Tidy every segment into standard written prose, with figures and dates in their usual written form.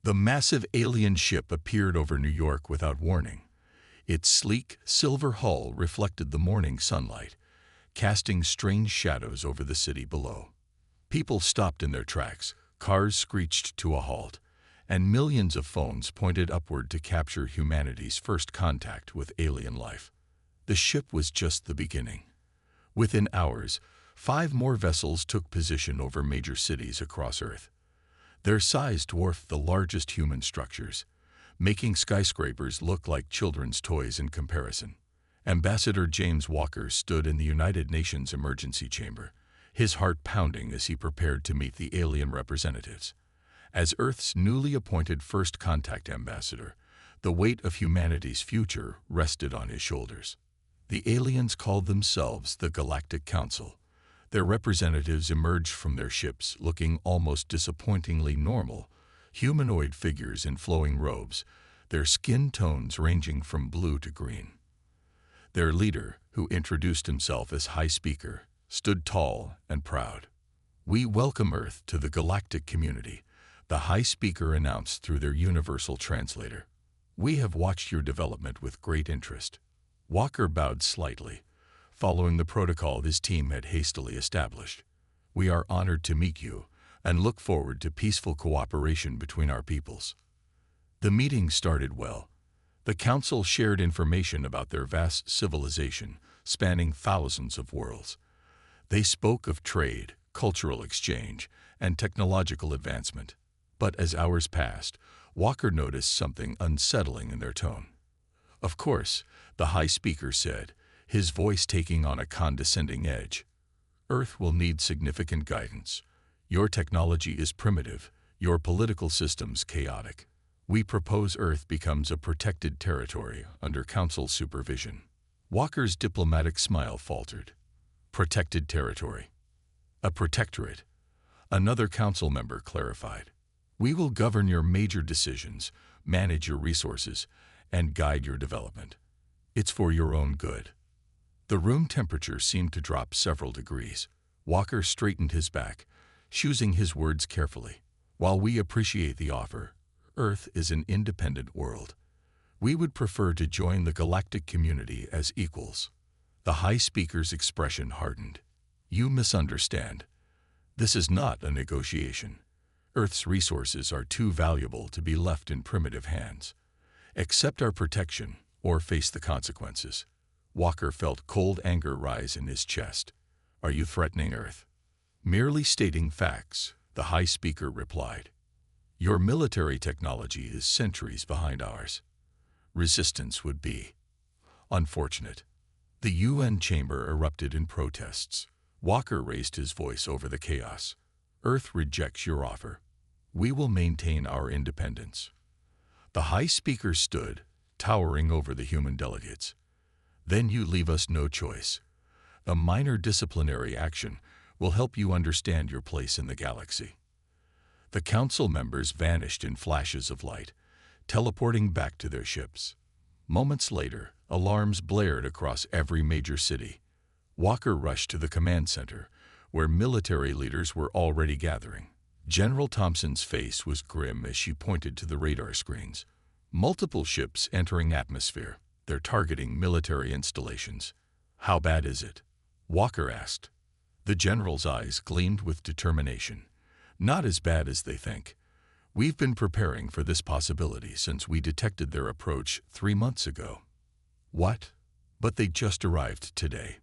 The massive alien ship appeared over New York without warning. Its sleek, silver hull reflected the morning sunlight, casting strange shadows over the city below. People stopped in their tracks, cars screeched to a halt, and millions of phones pointed upward to capture humanity's first contact with alien life. The ship was just the beginning. Within hours, 5 more vessels took position over major cities across Earth. Their size dwarfed the largest human structures, making skyscrapers look like children's toys in comparison. Ambassador James Walker stood in the United Nations emergency chamber, his heart pounding as he prepared to meet the alien representatives. As Earth's newly appointed first contact ambassador, the weight of humanity's future rested on his shoulders. The aliens called themselves the Galactic Council. Their representatives emerged from their ships looking almost disappointingly normal, humanoid figures in flowing robes, their skin tones ranging from blue to green. Their leader, who introduced himself as High Speaker, stood tall and proud. "We welcome Earth to the galactic community," the High Speaker announced through their universal translator. "We have watched your development with great interest." Walker bowed slightly, following the protocol his team had hastily established. "We are honored to meet you and look forward to peaceful cooperation between our peoples." The meeting started well. The Council shared information about their vast civilization, spanning thousands of worlds. They spoke of trade, cultural exchange, and technological advancement. But as hours passed, Walker noticed something unsettling in their tone. "Of course," the High Speaker said, his voice taking on a condescending edge. "Earth will need significant guidance. Your technology is primitive, your political systems chaotic. We propose Earth becomes a protected territory under Council supervision." Walker's diplomatic smile faltered. "Protected territory. A protectorate," another Council member clarified. "We will govern your major decisions, manage your resources, and guide your development. It's for your own good." The room temperature seemed to drop several degrees. Walker straightened his back, choosing his words carefully. "While we appreciate the offer, Earth is an independent world. We would prefer to join the galactic community as equals." The High Speaker's expression hardened. "You misunderstand. This is not a negotiation. Earth's resources are too valuable to be left in primitive hands. Accept our protection or face the consequences." Walker felt cold anger rise in his chest. "Are you threatening Earth?" "Merely stating facts," the High Speaker replied. "Your military technology is centuries behind ours. Resistance would be unfortunate." The UN chamber erupted in protests. Walker raised his voice over the chaos. "Earth rejects your offer. We will maintain our independence." The High Speaker stood, towering over the human delegates. "Then you leave us no choice. A minor disciplinary action will help you understand your place in the galaxy." The Council members vanished in flashes of light, teleporting back to their ships. Moments later, alarms blared across every major city. Walker rushed to the command center, where military leaders were already gathering. General Thompson's face was grim as she pointed to the radar screens. "Multiple ships entering atmosphere. They're targeting military installations." "How bad is it?" Walker asked. The general's eyes gleamed with determination. "Not as bad as they think. We've been preparing for this possibility since we detected their approach 3 months ago." "What? But they just arrived today."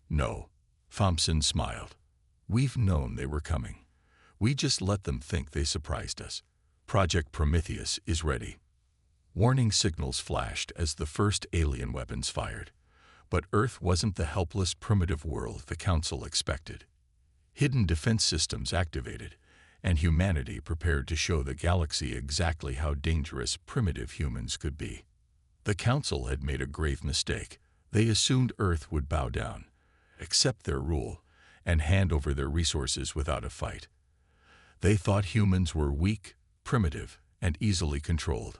"No." Thompson smiled. "We've known they were coming. We just let them think they surprised us. Project Prometheus is ready." Warning signals flashed as the first alien weapons fired. But Earth wasn't the helpless primitive world the Council expected. Hidden defense systems activated, and humanity prepared to show the galaxy exactly how dangerous primitive humans could be. The Council had made a grave mistake. They assumed Earth would bow down, accept their rule, and hand over their resources without a fight. They thought humans were weak, primitive, and easily controlled.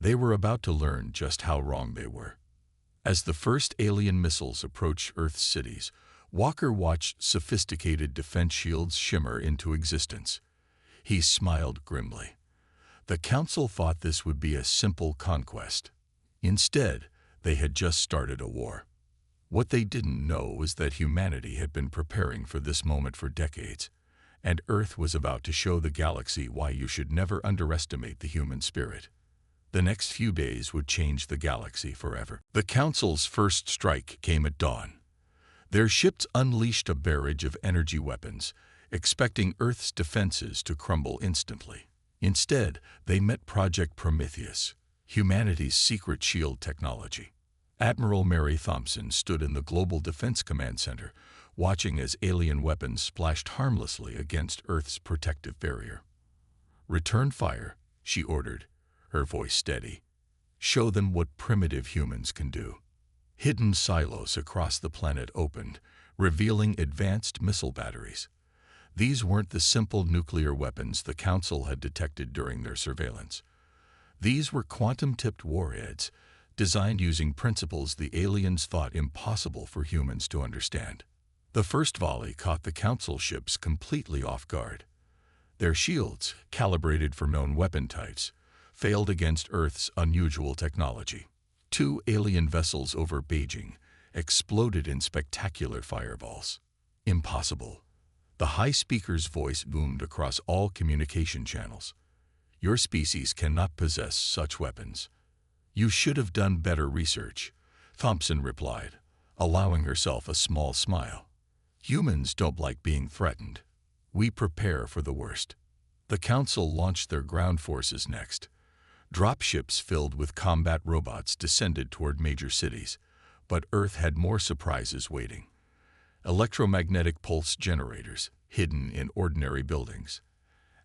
They were about to learn just how wrong they were. As the first alien missiles approached Earth's cities, Walker watched sophisticated defense shields shimmer into existence. He smiled grimly. The Council thought this would be a simple conquest. Instead, they had just started a war. What they didn't know was that humanity had been preparing for this moment for decades, and Earth was about to show the galaxy why you should never underestimate the human spirit. The next few days would change the galaxy forever. The Council's first strike came at dawn. Their ships unleashed a barrage of energy weapons, expecting Earth's defenses to crumble instantly. Instead, they met Project Prometheus, humanity's secret shield technology. Admiral Mary Thompson stood in the Global Defense Command Center, watching as alien weapons splashed harmlessly against Earth's protective barrier. "Return fire," she ordered, her voice steady. "Show them what primitive humans can do." Hidden silos across the planet opened, revealing advanced missile batteries. These weren't the simple nuclear weapons the Council had detected during their surveillance. These were quantum-tipped warheads, designed using principles the aliens thought impossible for humans to understand. The first volley caught the Council ships completely off guard. Their shields, calibrated for known weapon types, failed against Earth's unusual technology. 2 alien vessels over Beijing exploded in spectacular fireballs. "Impossible." The High Speaker's voice boomed across all communication channels. "Your species cannot possess such weapons." "You should have done better research," Thompson replied, allowing herself a small smile. "Humans don't like being threatened. We prepare for the worst." The Council launched their ground forces next. Dropships filled with combat robots descended toward major cities, but Earth had more surprises waiting. Electromagnetic pulse generators, hidden in ordinary buildings,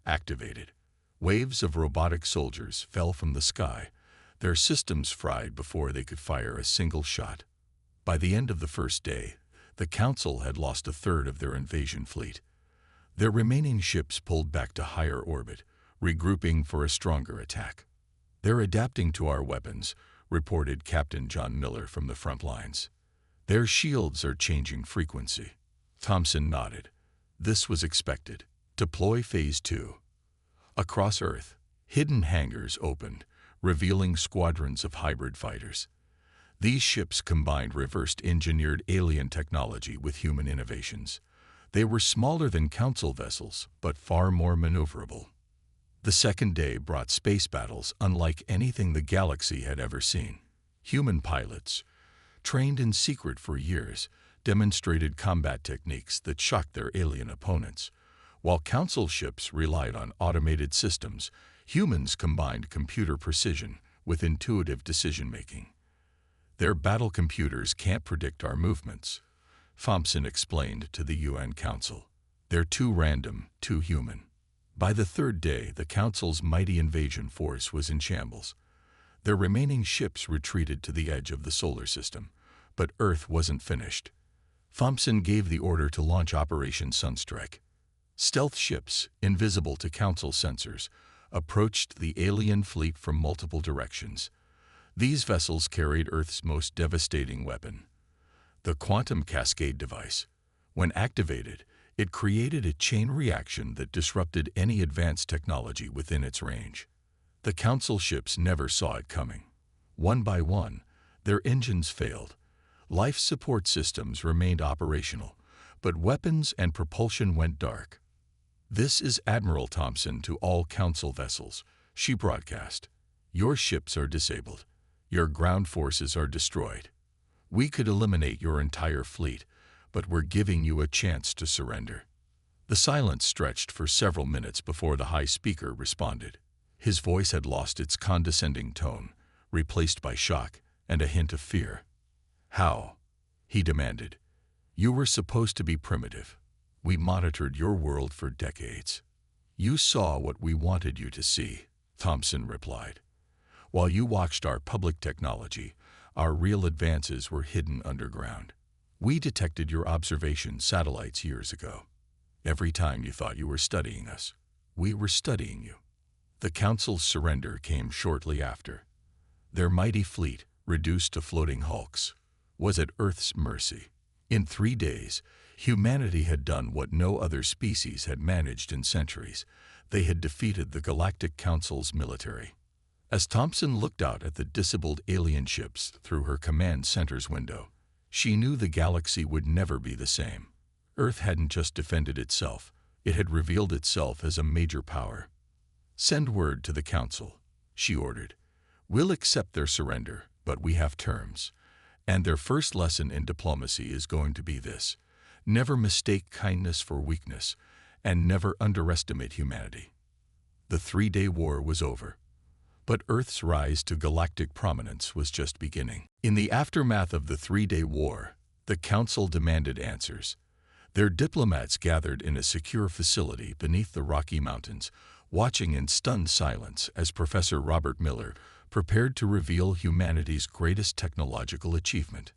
activated. Waves of robotic soldiers fell from the sky, their systems fried before they could fire a single shot. By the end of the first day, the Council had lost a third of their invasion fleet. Their remaining ships pulled back to higher orbit, regrouping for a stronger attack. "They're adapting to our weapons," reported Captain John Miller from the front lines. "Their shields are changing frequency." Thompson nodded. This was expected. Deploy Phase 2. Across Earth, hidden hangars opened, revealing squadrons of hybrid fighters. These ships combined reversed-engineered alien technology with human innovations. They were smaller than Council vessels, but far more maneuverable. The second day brought space battles unlike anything the galaxy had ever seen. Human pilots, trained in secret for years, demonstrated combat techniques that shocked their alien opponents. While Council ships relied on automated systems, humans combined computer precision with intuitive decision-making. "Their battle computers can't predict our movements," Thompson explained to the UN Council. "They're too random, too human." By the third day, the Council's mighty invasion force was in shambles. Their remaining ships retreated to the edge of the solar system, but Earth wasn't finished. Thompson gave the order to launch Operation Sunstrike. Stealth ships, invisible to Council sensors, approached the alien fleet from multiple directions. These vessels carried Earth's most devastating weapon, the quantum cascade device. When activated, it created a chain reaction that disrupted any advanced technology within its range. The Council ships never saw it coming. One by one, their engines failed. Life support systems remained operational, but weapons and propulsion went dark. "This is Admiral Thompson to all Council vessels," she broadcast. "Your ships are disabled. Your ground forces are destroyed. We could eliminate your entire fleet, but we're giving you a chance to surrender." The silence stretched for several minutes before the High Speaker responded. His voice had lost its condescending tone, replaced by shock and a hint of fear. "How?" he demanded. "You were supposed to be primitive. We monitored your world for decades." "You saw what we wanted you to see," Thompson replied. "While you watched our public technology, our real advances were hidden underground. We detected your observation satellites years ago. Every time you thought you were studying us, we were studying you." The Council's surrender came shortly after. Their mighty fleet, reduced to floating hulks, was at Earth's mercy. In 3 days, humanity had done what no other species had managed in centuries. They had defeated the Galactic Council's military. As Thompson looked out at the disabled alien ships through her command center's window, she knew the galaxy would never be the same. Earth hadn't just defended itself, it had revealed itself as a major power. "Send word to the Council," she ordered. "We'll accept their surrender, but we have terms. And their first lesson in diplomacy is going to be this: never mistake kindness for weakness, and never underestimate humanity." The 3-day war was over. But Earth's rise to galactic prominence was just beginning. In the aftermath of the 3-day war, the Council demanded answers. Their diplomats gathered in a secure facility beneath the Rocky Mountains, watching in stunned silence as Professor Robert Miller prepared to reveal humanity's greatest technological achievement.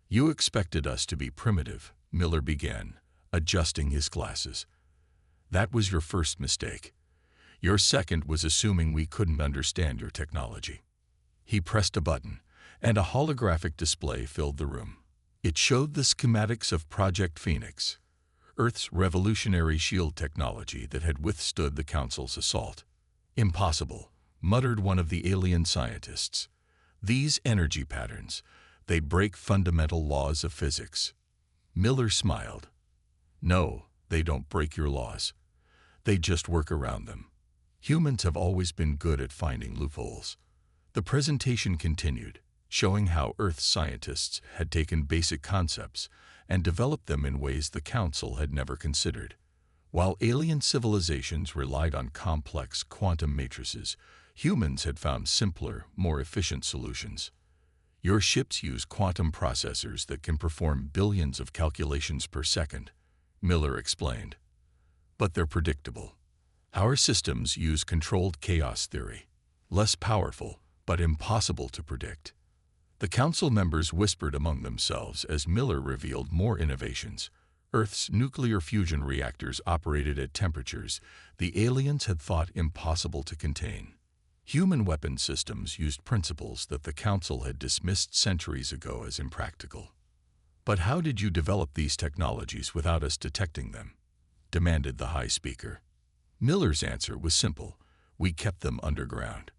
"You expected us to be primitive," Miller began, adjusting his glasses. "That was your first mistake. Your second was assuming we couldn't understand your technology." He pressed a button, and a holographic display filled the room. It showed the schematics of Project Phoenix, Earth's revolutionary shield technology that had withstood the Council's assault. "Impossible," muttered one of the alien scientists. "These energy patterns, they break fundamental laws of physics." Miller smiled. "No, they don't break your laws. They just work around them. Humans have always been good at finding loopholes." The presentation continued, showing how Earth scientists had taken basic concepts and developed them in ways the Council had never considered. While alien civilizations relied on complex quantum matrices, humans had found simpler, more efficient solutions. "Your ships use quantum processors that can perform billions of calculations per second," Miller explained. "But they're predictable. Our systems use controlled chaos theory, less powerful, but impossible to predict." The Council members whispered among themselves as Miller revealed more innovations. Earth's nuclear fusion reactors operated at temperatures the aliens had thought impossible to contain. Human weapon systems used principles that the Council had dismissed centuries ago as impractical. "But how did you develop these technologies without us detecting them?" demanded the High Speaker. Miller's answer was simple: "We kept them underground."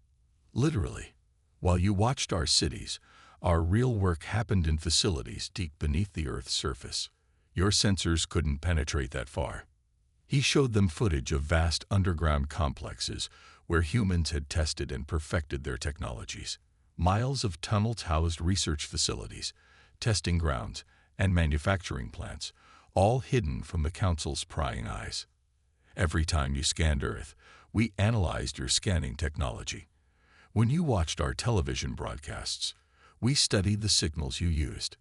Literally. While you watched our cities, our real work happened in facilities deep beneath the Earth's surface. Your sensors couldn't penetrate that far. He showed them footage of vast underground complexes where humans had tested and perfected their technologies. Miles of tunnels housed research facilities, testing grounds, and manufacturing plants, all hidden from the Council's prying eyes. Every time you scanned Earth, we analyzed your scanning technology. When you watched our television broadcasts, we studied the signals you used.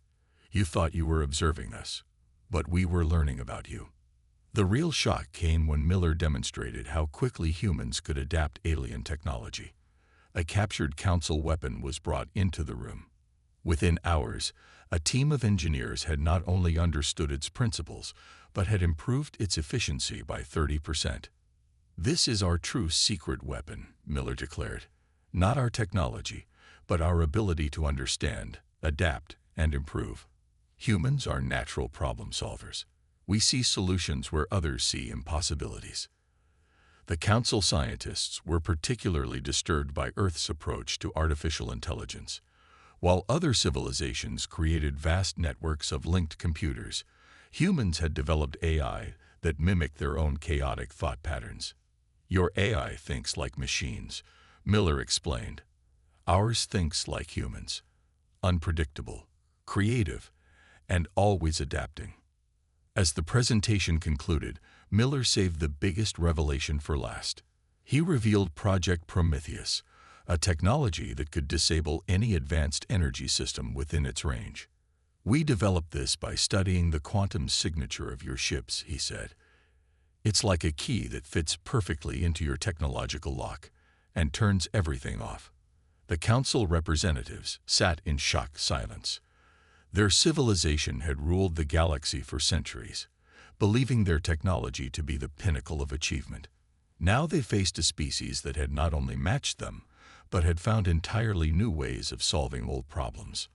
You thought you were observing us, but we were learning about you." The real shock came when Miller demonstrated how quickly humans could adapt alien technology. A captured Council weapon was brought into the room. Within hours, a team of engineers had not only understood its principles, but had improved its efficiency by 30%. "This is our true secret weapon," Miller declared. "Not our technology, but our ability to understand, adapt, and improve. Humans are natural problem solvers. We see solutions where others see impossibilities." The Council scientists were particularly disturbed by Earth's approach to artificial intelligence. While other civilizations created vast networks of linked computers, humans had developed AI that mimicked their own chaotic thought patterns. "Your AI thinks like machines," Miller explained. "Ours thinks like humans, unpredictable, creative, and always adapting." As the presentation concluded, Miller saved the biggest revelation for last. He revealed Project Prometheus, a technology that could disable any advanced energy system within its range. "We developed this by studying the quantum signature of your ships," he said. "It's like a key that fits perfectly into your technological lock and turns everything off." The Council representatives sat in shocked silence. Their civilization had ruled the galaxy for centuries, believing their technology to be the pinnacle of achievement. Now they faced a species that had not only matched them, but had found entirely new ways of solving old problems.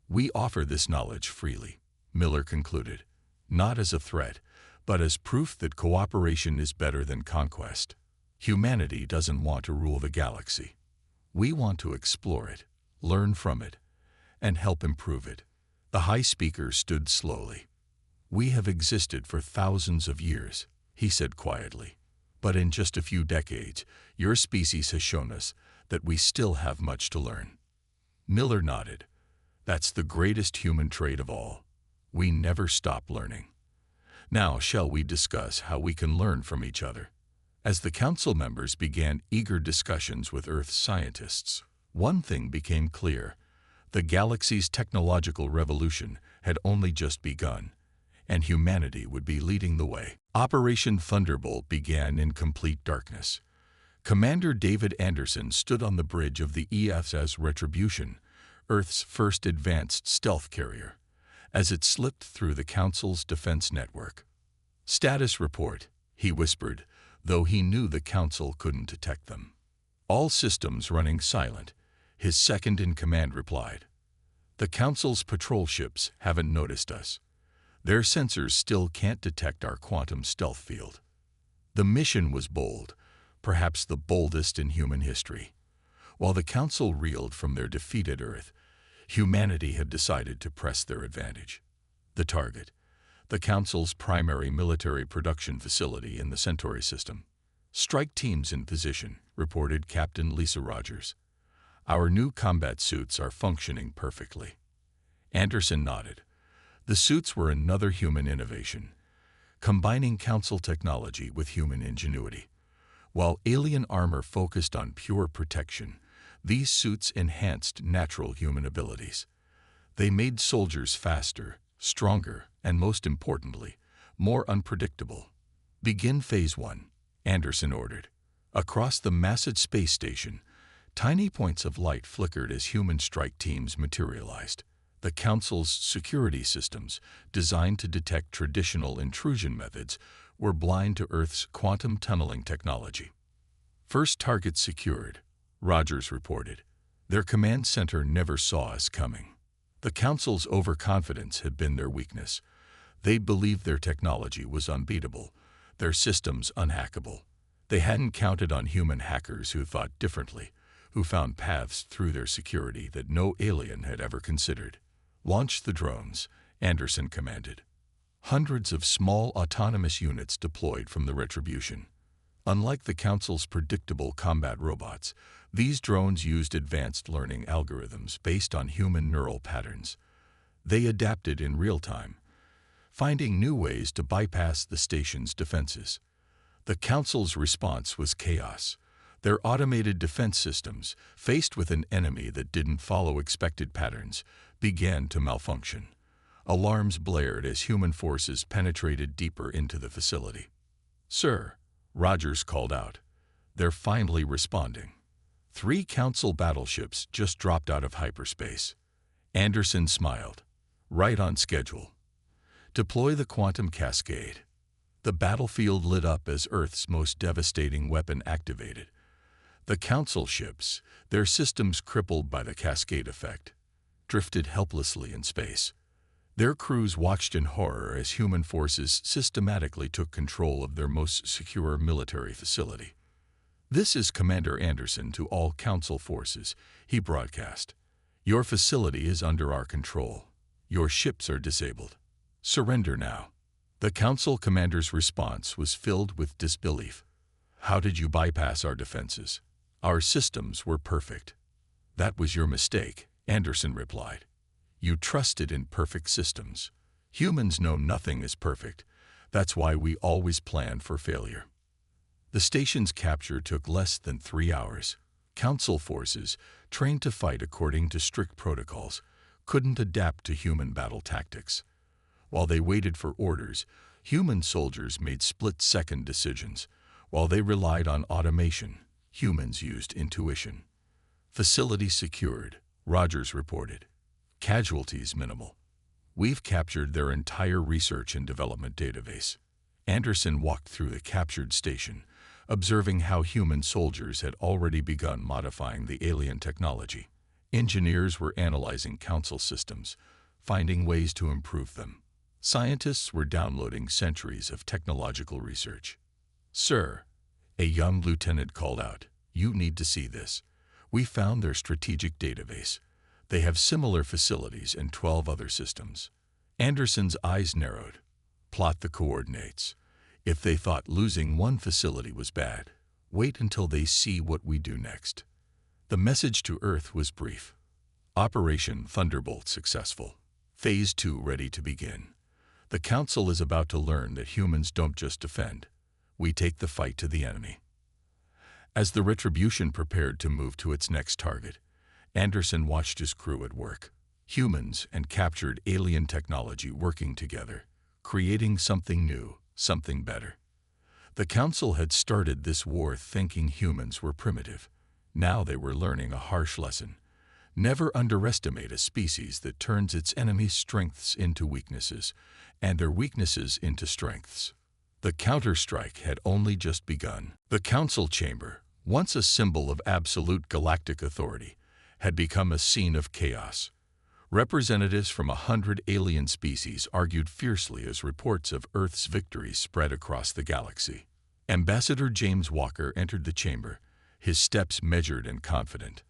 "We offer this knowledge freely," Miller concluded, "not as a threat, but as proof that cooperation is better than conquest." Humanity doesn't want to rule the galaxy. We want to explore it, learn from it, and help improve it. The High Speaker stood slowly. We have existed for thousands of years, he said quietly. But in just a few decades, your species has shown us that we still have much to learn. Miller nodded. That's the greatest human trait of all. We never stop learning. Now shall we discuss how we can learn from each other? As the council members began eager discussions with Earth's scientists, one thing became clear. The galaxy's technological revolution had only just begun, and humanity would be leading the way. Operation Thunderbolt began in complete darkness. Commander David Anderson stood on the bridge of the ESS Retribution, Earth's first advanced stealth carrier, as it slipped through the Council's defense network. "Status report," he whispered, though he knew the Council couldn't detect them. "All systems running silent," his second-in-command replied. "The Council's patrol ships haven't noticed us. Their sensors still can't detect our quantum stealth field." The mission was bold, perhaps the boldest in human history. While the Council reeled from their defeat at Earth, humanity had decided to press their advantage. The target, the Council's primary military production facility in the Centauri system. "Strike teams in position," reported Captain Lisa Rogers. "Our new combat suits are functioning perfectly." Anderson nodded. The suits were another human innovation, combining Council technology with human ingenuity. While alien armor focused on pure protection, these suits enhanced natural human abilities. They made soldiers faster, stronger, and most importantly, more unpredictable. "Begin Phase 1, Anderson ordered. Across the massive space station, tiny points of light flickered as human strike teams materialized. The Council's security systems, designed to detect traditional intrusion methods, were blind to Earth's quantum tunneling technology. "First target secured," Rogers reported. Their command center never saw us coming. The Council's overconfidence had been their weakness. They believed their technology was unbeatable, their systems unhackable. They hadn't counted on human hackers who thought differently, who found paths through their security that no alien had ever considered. "Launch the drones," Anderson commanded. Hundreds of small autonomous units deployed from the Retribution. Unlike the Council's predictable combat robots, these drones used advanced learning algorithms based on human neural patterns. They adapted in real time, finding new ways to bypass the station's defenses. The Council's response was chaos. Their automated defense systems, faced with an enemy that didn't follow expected patterns, began to malfunction. Alarms blared as human forces penetrated deeper into the facility. "Sir," Rogers called out, "they're finally responding." 3 Council battleships just dropped out of hyperspace. Anderson smiled. "Right on schedule. Deploy the quantum cascade." The battlefield lit up as Earth's most devastating weapon activated. The Council ships, their systems crippled by the cascade effect, drifted helplessly in space. Their crews watched in horror as human forces systematically took control of their most secure military facility. "This is Commander Anderson to all Council forces," he broadcast. "Your facility is under our control. Your ships are disabled. Surrender now." The Council commander's response was filled with disbelief. "How did you bypass our defenses? Our systems were perfect." "That was your mistake," Anderson replied. "You trusted in perfect systems. Humans know nothing is perfect. That's why we always plan for failure." The station's capture took less than 3 hours. Council forces, trained to fight according to strict protocols, couldn't adapt to human battle tactics. While they waited for orders, human soldiers made split-second decisions. While they relied on automation, humans used intuition. "Facility secured," Rogers reported. "Casualties minimal. We've captured their entire research and development database." Anderson walked through the captured station, observing how human soldiers had already begun modifying the alien technology. Engineers were analyzing Council systems, finding ways to improve them. Scientists were downloading centuries of technological research. "Sir," A young lieutenant called out, "You need to see this. We found their strategic database. They have similar facilities in 12 other systems." Anderson's eyes narrowed. "Plot the coordinates. If they thought losing one facility was bad, wait until they see what we do next." The message to Earth was brief. Operation Thunderbolt successful. Phase 2 ready to begin. The Council is about to learn that humans don't just defend. We take the fight to the enemy. As the Retribution prepared to move to its next target, Anderson watched his crew at work. Humans and captured alien technology working together, creating something new, something better. The Council had started this war thinking humans were primitive. Now they were learning a harsh lesson. Never underestimate a species that turns its enemy's strengths into weaknesses, and their weaknesses into strengths. The counterstrike had only just begun. The Council Chamber, once a symbol of absolute galactic authority, had become a scene of chaos. Representatives from 100 alien species argued fiercely as reports of Earth's victories spread across the galaxy. Ambassador James Walker entered the chamber, his steps measured and confident.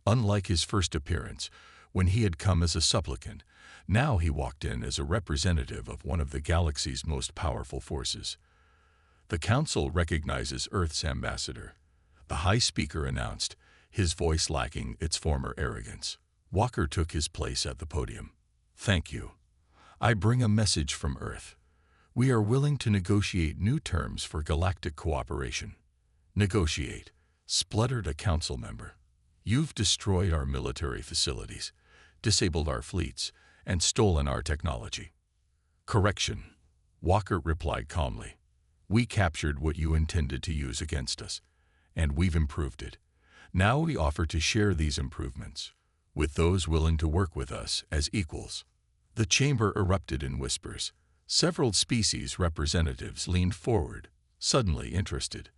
Unlike his first appearance, when he had come as a supplicant, now he walked in as a representative of one of the galaxy's most powerful forces. The Council recognizes Earth's ambassador, the High Speaker announced, his voice lacking its former arrogance. Walker took his place at the podium. "Thank you. I bring a message from Earth. We are willing to negotiate new terms for galactic cooperation." "Negotiate," spluttered a council member. "You've destroyed our military facilities, disabled our fleets, and stolen our technology." "Correction," Walker replied calmly. "We captured what you intended to use against us, and we've improved it. Now we offer to share these improvements with those willing to work with us as equals." The chamber erupted in whispers. Several species representatives leaned forward, suddenly interested.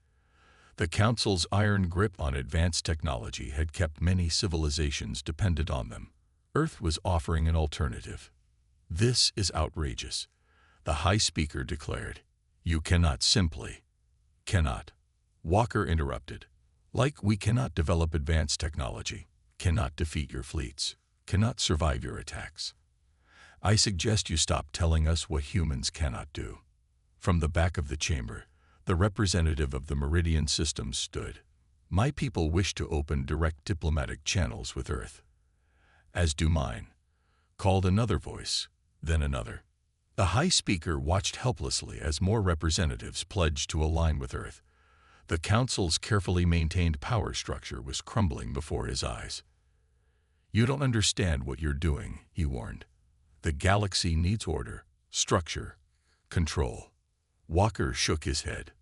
The Council's iron grip on advanced technology had kept many civilizations dependent on them. Earth was offering an alternative. "This is outrageous," the High Speaker declared. "You cannot simply..." "Cannot," Walker interrupted. "Like we cannot develop advanced technology, cannot defeat your fleets, cannot survive your attacks. I suggest you stop telling us what humans cannot do." From the back of the chamber, the representative of the Meridian system stood. "My people wish to open direct diplomatic channels with Earth." "As do mine," called another voice, then another. The High Speaker watched helplessly as more representatives pledged to align with Earth. The Council's carefully maintained power structure was crumbling before his eyes. "You don't understand what you're doing," he warned. "The galaxy needs order, structure, control." Walker shook his head.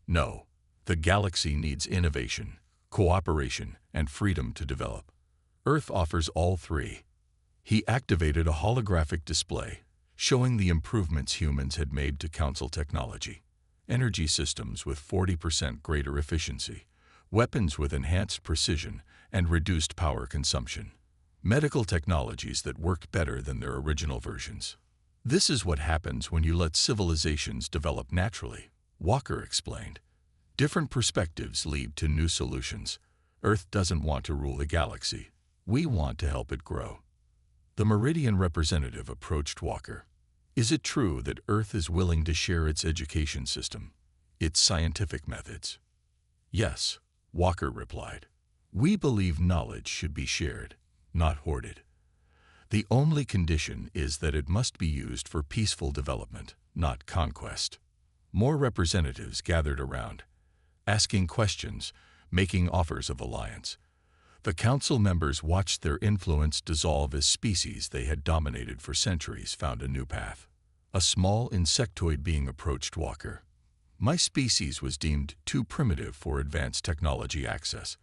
"No, the galaxy needs innovation, cooperation, and freedom to develop. Earth offers all three." He activated a holographic display, showing the improvements humans had made to Council technology. Energy systems with 40% greater efficiency, weapons with enhanced precision and reduced power consumption, medical technologies that worked better than their original versions. "This is what happens when you let civilizations develop naturally," Walker explained. "Different perspectives lead to new solutions. Earth doesn't want to rule the galaxy. We want to help it grow." The Meridian representative approached Walker. "Is it true that Earth is willing to share its education system, its scientific methods?" "Yes," Walker replied. "We believe knowledge should be shared, not hoarded. The only condition is that it must be used for peaceful development, not conquest." More representatives gathered around, asking questions, making offers of alliance. The Council members watched their influence dissolve as species they had dominated for centuries found a new path. A small insectoid being approached Walker. "My species was deemed too primitive for advanced technology access.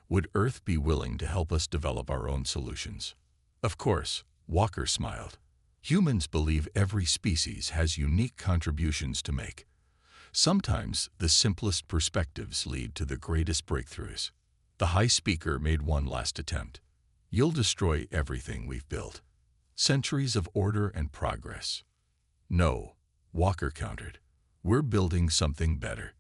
Would Earth be willing to help us develop our own solutions?" "Of course," Walker smiled. "Humans believe every species has unique contributions to make. Sometimes the simplest perspectives lead to the greatest breakthroughs." The High Speaker made one last attempt. "You'll destroy everything we've built. Centuries of order and progress." "No," Walker countered. "We're building something better.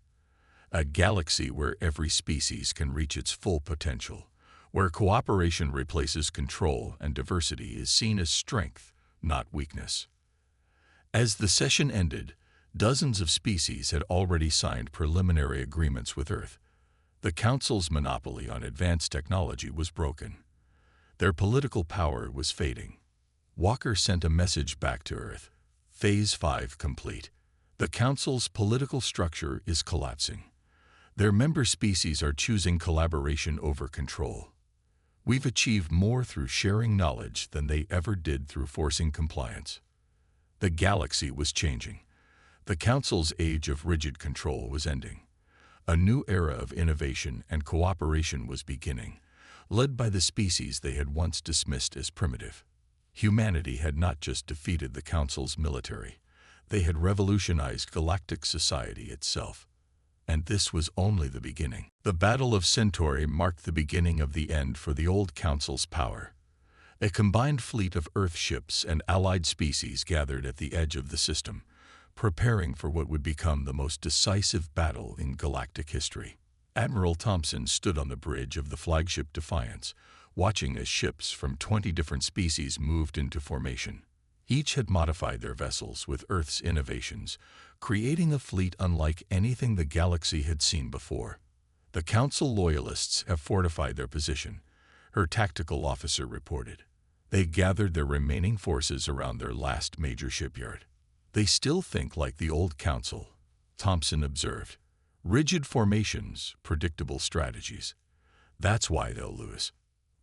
A galaxy where every species can reach its full potential, where cooperation replaces control and diversity is seen as strength, not weakness. As the session ended, dozens of species had already signed preliminary agreements with Earth. The Council's monopoly on advanced technology was broken. Their political power was fading. Walker sent a message back to Earth. Phase 5 complete. The Council's political structure is collapsing. Their member species are choosing collaboration over control. We've achieved more through sharing knowledge than they ever did through forcing compliance. The galaxy was changing. The Council's age of rigid control was ending. A new era of innovation and cooperation was beginning, led by the species they had once dismissed as primitive. Humanity had not just defeated the Council's military, they had revolutionized galactic society itself. And this was only the beginning. The Battle of Centauri marked the beginning of the end for the old Council's power. A combined fleet of Earth ships and allied species gathered at the edge of the system, preparing for what would become the most decisive battle in galactic history. Admiral Thompson stood on the bridge of the flagship Defiance, watching as ships from 20 different species moved into formation. Each had modified their vessels with Earth's innovations, creating a fleet unlike anything the galaxy had seen before. The Council loyalists have fortified their position, her tactical officer reported. They gathered their remaining forces around their last major shipyard. They still think like the old Council, Thompson observed. Rigid formations, predictable strategies. That's why they'll lose.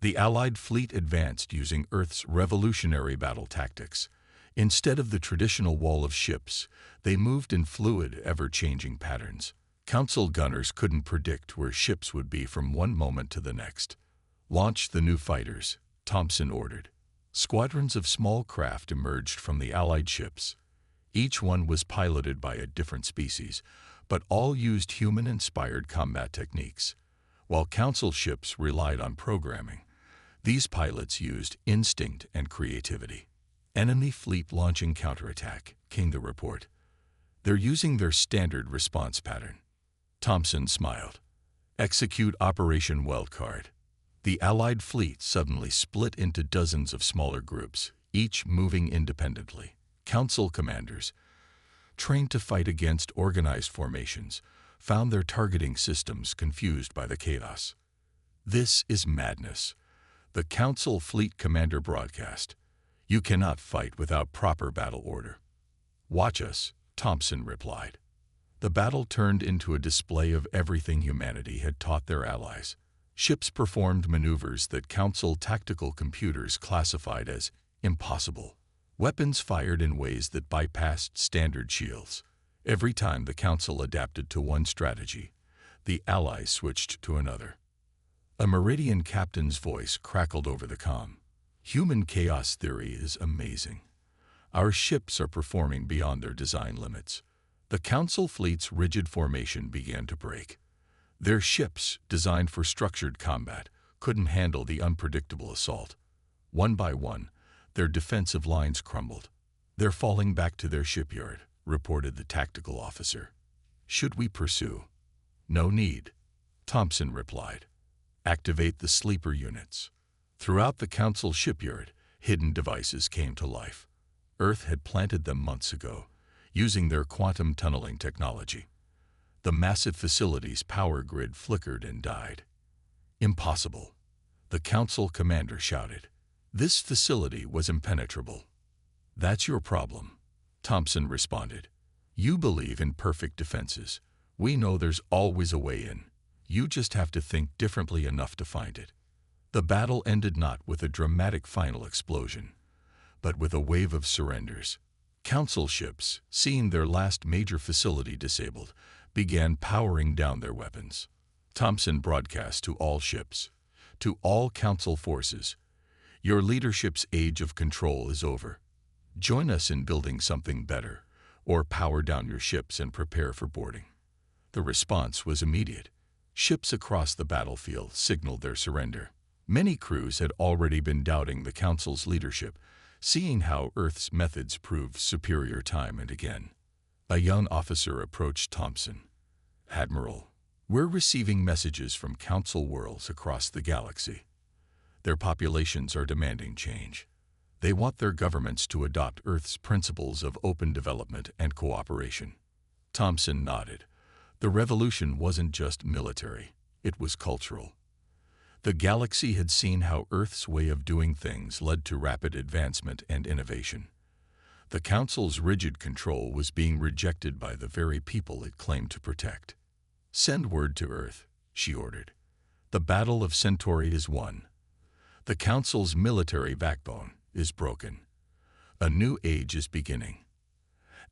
The Allied fleet advanced using Earth's revolutionary battle tactics. Instead of the traditional wall of ships, they moved in fluid, ever-changing patterns. Council gunners couldn't predict where ships would be from one moment to the next. Launch the new fighters, Thompson ordered. Squadrons of small craft emerged from the Allied ships. Each one was piloted by a different species, but all used human-inspired combat techniques. While Council ships relied on programming, these pilots used instinct and creativity. Enemy fleet launching counterattack, came the report. They're using their standard response pattern. Thompson smiled. Execute Operation Wildcard. The Allied fleet suddenly split into dozens of smaller groups, each moving independently. Council commanders, trained to fight against organized formations, found their targeting systems confused by the chaos. This is madness. The Council fleet commander broadcast. You cannot fight without proper battle order. Watch us, Thompson replied. The battle turned into a display of everything humanity had taught their allies. Ships performed maneuvers that Council tactical computers classified as impossible. Weapons fired in ways that bypassed standard shields. Every time the Council adapted to one strategy, the Allies switched to another. A Meridian captain's voice crackled over the comm. Human chaos theory is amazing. Our ships are performing beyond their design limits. The Council fleet's rigid formation began to break. Their ships, designed for structured combat, couldn't handle the unpredictable assault. One by one, their defensive lines crumbled. They're falling back to their shipyard, reported the tactical officer. Should we pursue? No need, Thompson replied. Activate the sleeper units. Throughout the Council shipyard, hidden devices came to life. Earth had planted them months ago, using their quantum tunneling technology. The massive facility's power grid flickered and died. Impossible, the Council commander shouted. This facility was impenetrable. That's your problem, Thompson responded. You believe in perfect defenses. We know there's always a way in. You just have to think differently enough to find it. The battle ended not with a dramatic final explosion, but with a wave of surrenders. Council ships, seeing their last major facility disabled, began powering down their weapons. Thompson broadcast to all ships, to all Council forces, your leadership's age of control is over. Join us in building something better, or power down your ships and prepare for boarding. The response was immediate. Ships across the battlefield signaled their surrender. Many crews had already been doubting the Council's leadership, seeing how Earth's methods proved superior time and again. A young officer approached Thompson. Admiral, We're receiving messages from council worlds across the galaxy. Their populations are demanding change. They want their governments to adopt Earth's principles of open development and cooperation. Thompson nodded. The revolution wasn't just military, it was cultural. The galaxy had seen how Earth's way of doing things led to rapid advancement and innovation. The Council's rigid control was being rejected by the very people it claimed to protect. "Send word to Earth," she ordered. "The Battle of Centauri is won. The Council's military backbone is broken. A new age is beginning."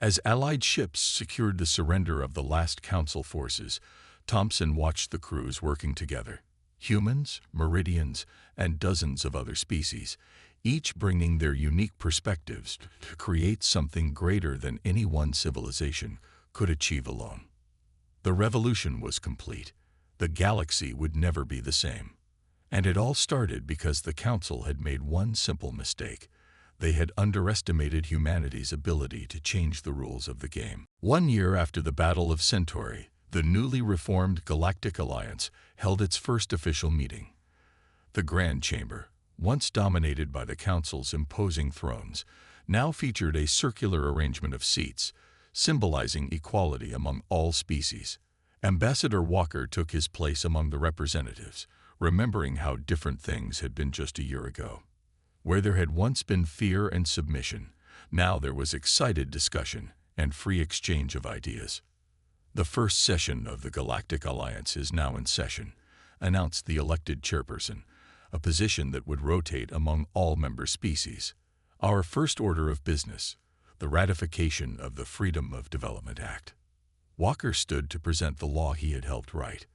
As Allied ships secured the surrender of the last Council forces, Thompson watched the crews working together. Humans, Meridians, and dozens of other species, each bringing their unique perspectives to create something greater than any one civilization could achieve alone. The revolution was complete. The galaxy would never be the same. And it all started because the Council had made one simple mistake. They had underestimated humanity's ability to change the rules of the game. 1 year after the Battle of Centauri, the newly reformed Galactic Alliance held its first official meeting. The Grand Chamber, once dominated by the Council's imposing thrones, now featured a circular arrangement of seats, symbolizing equality among all species. Ambassador Walker took his place among the representatives, remembering how different things had been just a year ago. Where there had once been fear and submission, now there was excited discussion and free exchange of ideas. "The first session of the Galactic Alliance is now in session," announced the elected chairperson, a position that would rotate among all member species. "Our first order of business, the ratification of the Freedom of Development Act." Walker stood to present the law he had helped write.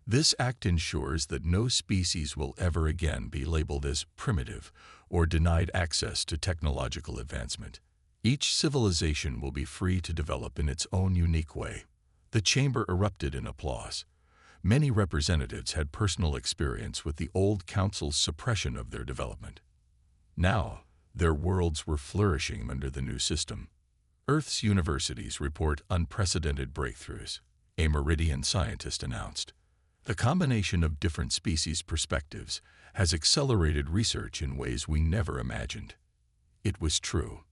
This act ensures that no species will ever again be labeled as primitive or denied access to technological advancement. Each civilization will be free to develop in its own unique way. The chamber erupted in applause. Many representatives had personal experience with the old Council's suppression of their development. Now, their worlds were flourishing under the new system. Earth's universities report unprecedented breakthroughs, a Meridian scientist announced. The combination of different species' perspectives has accelerated research in ways we never imagined. It was true.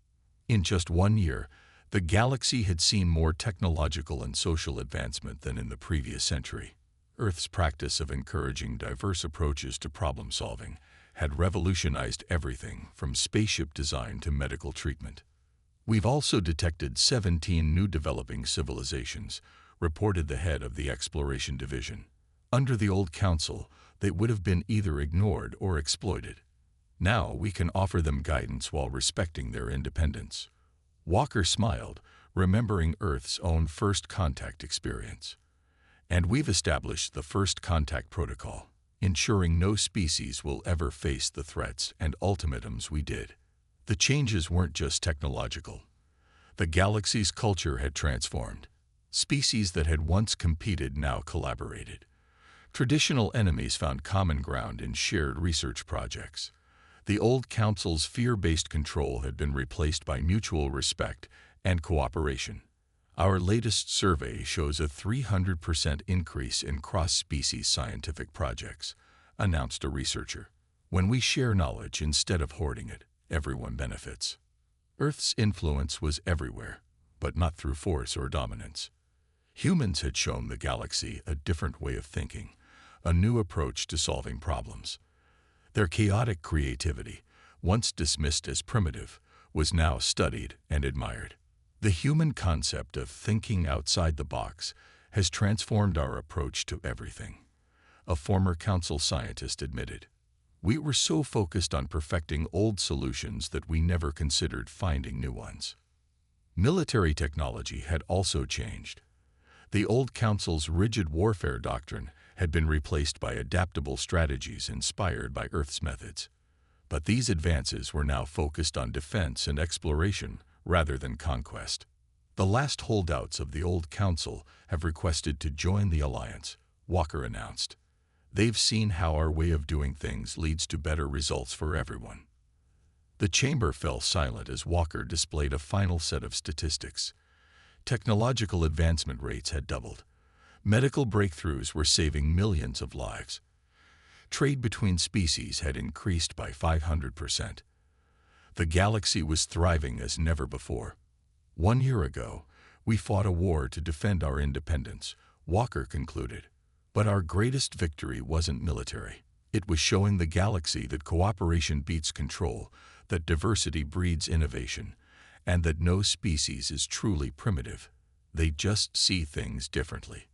In just 1 year, the galaxy had seen more technological and social advancement than in the previous century. Earth's practice of encouraging diverse approaches to problem-solving had revolutionized everything from spaceship design to medical treatment. "We've also detected 17 new developing civilizations," reported the head of the Exploration Division. "Under the old Council, they would have been either ignored or exploited. Now we can offer them guidance while respecting their independence." Walker smiled, remembering Earth's own first contact experience. "And we've established the first contact protocol, ensuring no species will ever face the threats and ultimatums we did." The changes weren't just technological. The galaxy's culture had transformed. Species that had once competed now collaborated. Traditional enemies found common ground in shared research projects. The old Council's fear-based control had been replaced by mutual respect and cooperation. "Our latest survey shows a 300% increase in cross-species scientific projects," announced a researcher. "When we share knowledge instead of hoarding it, everyone benefits." Earth's influence was everywhere, but not through force or dominance. Humans had shown the galaxy a different way of thinking, a new approach to solving problems. Their chaotic creativity, once dismissed as primitive, was now studied and admired. The human concept of thinking outside the box has transformed our approach to everything, a former Council scientist admitted. "We were so focused on perfecting old solutions that we never considered finding new ones." Military technology had also changed. The old Council's rigid warfare doctrine had been replaced by adaptable strategies inspired by Earth's methods. But these advances were now focused on defense and exploration rather than conquest. "The last holdouts of the old Council have requested to join the Alliance," Walker announced. "They've seen how our way of doing things leads to better results for everyone." The chamber fell silent as Walker displayed a final set of statistics. Technological advancement rates had doubled. Medical breakthroughs were saving millions of lives. Trade between species had increased by 500%. The galaxy was thriving as never before. 1 year ago, we fought a war to defend our independence, Walker concluded. But our greatest victory wasn't military. It was showing the galaxy that cooperation beats control, that diversity breeds innovation, and that no species is truly primitive. They just see things differently.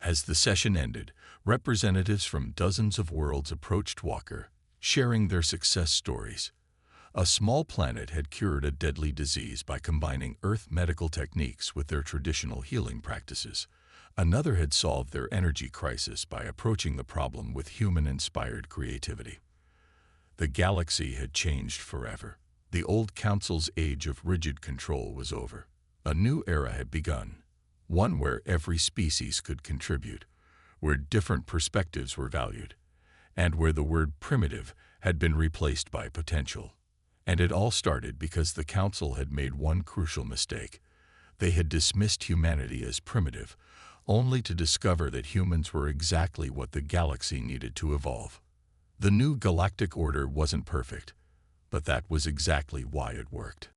As the session ended, representatives from dozens of worlds approached Walker, sharing their success stories. A small planet had cured a deadly disease by combining Earth medical techniques with their traditional healing practices. Another had solved their energy crisis by approaching the problem with human-inspired creativity. The galaxy had changed forever. The old council's age of rigid control was over. A new era had begun, one where every species could contribute, where different perspectives were valued, and where the word primitive had been replaced by potential. And it all started because the council had made one crucial mistake. They had dismissed humanity as primitive, only to discover that humans were exactly what the galaxy needed to evolve. The new galactic order wasn't perfect, but that was exactly why it worked.